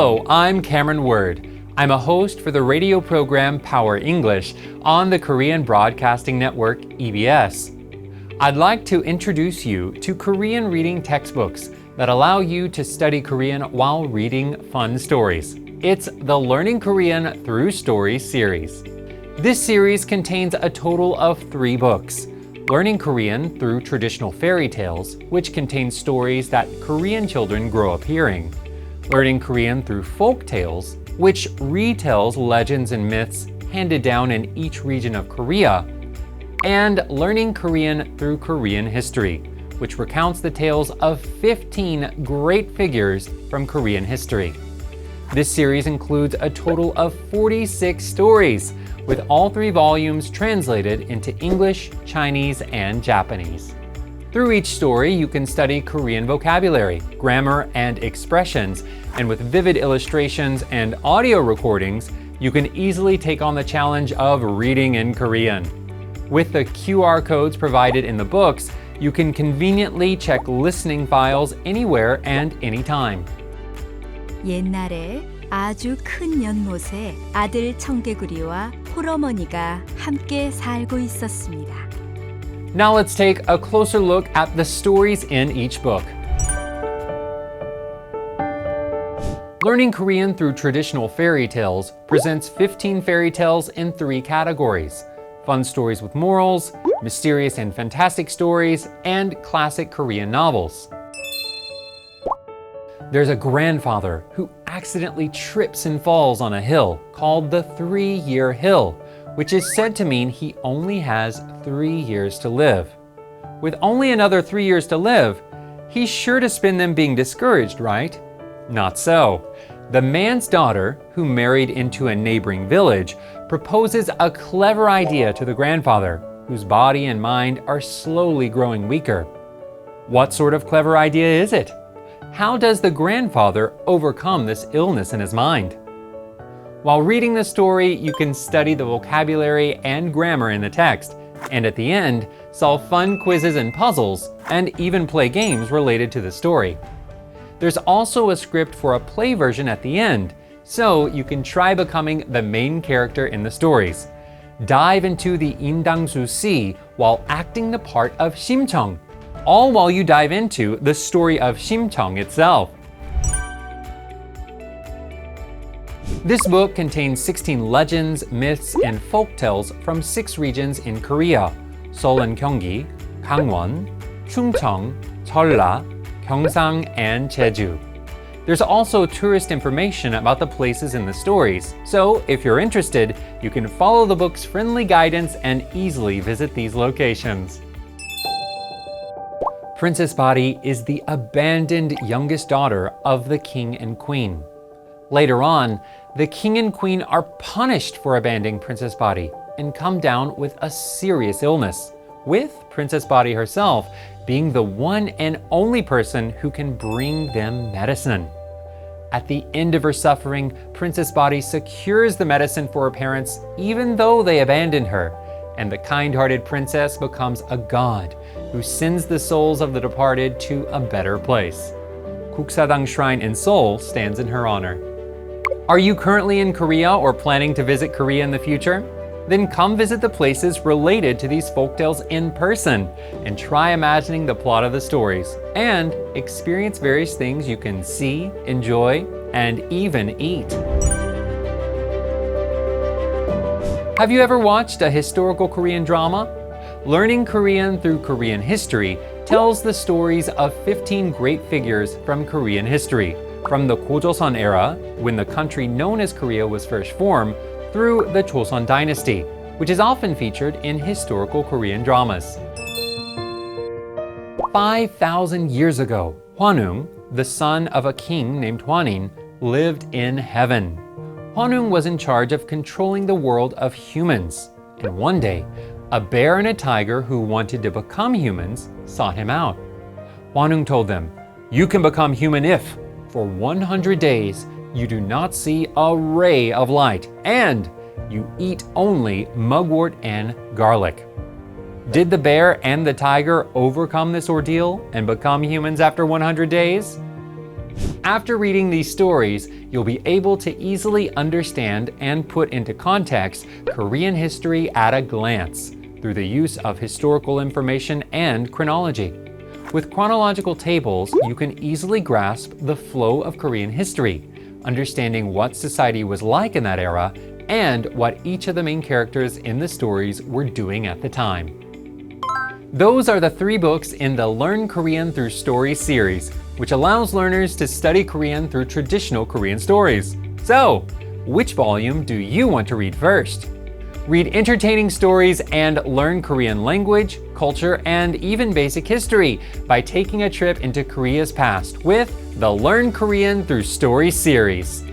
Hello, I'm Cameron Word. I'm a host for the radio program Power English on the Korean Broadcasting Network, EBS. I'd like to introduce you to Korean reading textbooks that allow you to study Korean while reading fun stories. It's the Learning Korean Through Stories series. This series contains a total of 3 books. Learning Korean Through Traditional Fairy Tales, which contains stories that Korean children grow up hearing. Learning Korean Through Folk Tales, which retells legends and myths handed down in each region of Korea. And Learning Korean Through Korean History, which recounts the tales of 15 great figures from Korean history. This series includes a total of 46 stories, with all 3 volumes translated into English, Chinese, and Japanese. Through each story, you can study Korean vocabulary, grammar, and expressions, and with vivid illustrations and audio recordings, you can easily take on the challenge of reading in Korean. With the QR codes provided in the books, you can conveniently check listening files anywhere and anytime. 옛날에 아주 큰 연못에 아들 청개구리와 홀어머니가 함께 살고 있었습니다. Now let's take a closer look at the stories in each book. Learning Korean Through Traditional Fairy Tales presents 15 fairy tales in 3 categories: fun stories with morals, mysterious and fantastic stories, and classic Korean novels. There's a grandfather who accidentally trips and falls on a hill called the 3-year hill, which is said to mean he only has 3 years to live. With only another 3 years to live, he's sure to spend them being discouraged, right? Not so. The man's daughter, who married into a neighboring village, proposes a clever idea to the grandfather, whose body and mind are slowly growing weaker. What sort of clever idea is it? How does the grandfather overcome this illness in his mind? While reading the story, you can study the vocabulary and grammar in the text, and at the end, solve fun quizzes and puzzles, and even play games related to the story. There's also a script for a play version at the end, so you can try becoming the main character in the stories. Dive into the Indangsu Sea while acting the part of Simcheong, all while you dive into the story of Simcheong itself. This book contains 16 legends, myths, and folk tales from 6 regions in Korea: Seoul and Gyeonggi, Gangwon, Chungcheong, Jeolla, Gyeongsang, and Jeju. There's also tourist information about the places in the stories, so if you're interested, you can follow the book's friendly guidance and easily visit these locations. Princess Bari is the abandoned youngest daughter of the king and queen. Later on, the king and queen are punished for abandoning Princess Bari and come down with a serious illness, with Princess Bari herself being the one and only person who can bring them medicine. At the end of her suffering, Princess Bari secures the medicine for her parents even though they abandoned her, and the kind-hearted princess becomes a god who sends the souls of the departed to a better place. Guksadang Shrine in Seoul stands in her honor. Are you currently in Korea or planning to visit Korea in the future? Then come visit the places related to these folktales in person and try imagining the plot of the stories and experience various things you can see, enjoy, and even eat. Have you ever watched a historical Korean drama? Learning Korean Through Korean History tells the stories of 15 great figures from Korean history, from the Gojoseon era, when the country known as Korea was first formed, through the Joseon dynasty, which is often featured in historical Korean dramas. 5,000 years ago, Hwanung, the son of a king named Hwanin, lived in heaven. Hwanung was in charge of controlling the world of humans, and one day, a bear and a tiger who wanted to become humans sought him out. Hwanung told them, "You can become human if, for 100 days, you do not see a ray of light, and you eat only mugwort and garlic." Did the bear and the tiger overcome this ordeal and become humans after 100 days? After reading these stories, you'll be able to easily understand and put into context Korean history at a glance through the use of historical information and chronology. With chronological tables, you can easily grasp the flow of Korean history, understanding what society was like in that era and what each of the main characters in the stories were doing at the time. Those are the 3 books in the Learn Korean Through Stories series, which allows learners to study Korean through traditional Korean stories. So, which volume do you want to read first? Read entertaining stories and learn Korean language, culture, and even basic history by taking a trip into Korea's past with the Learn Korean Through Stories series.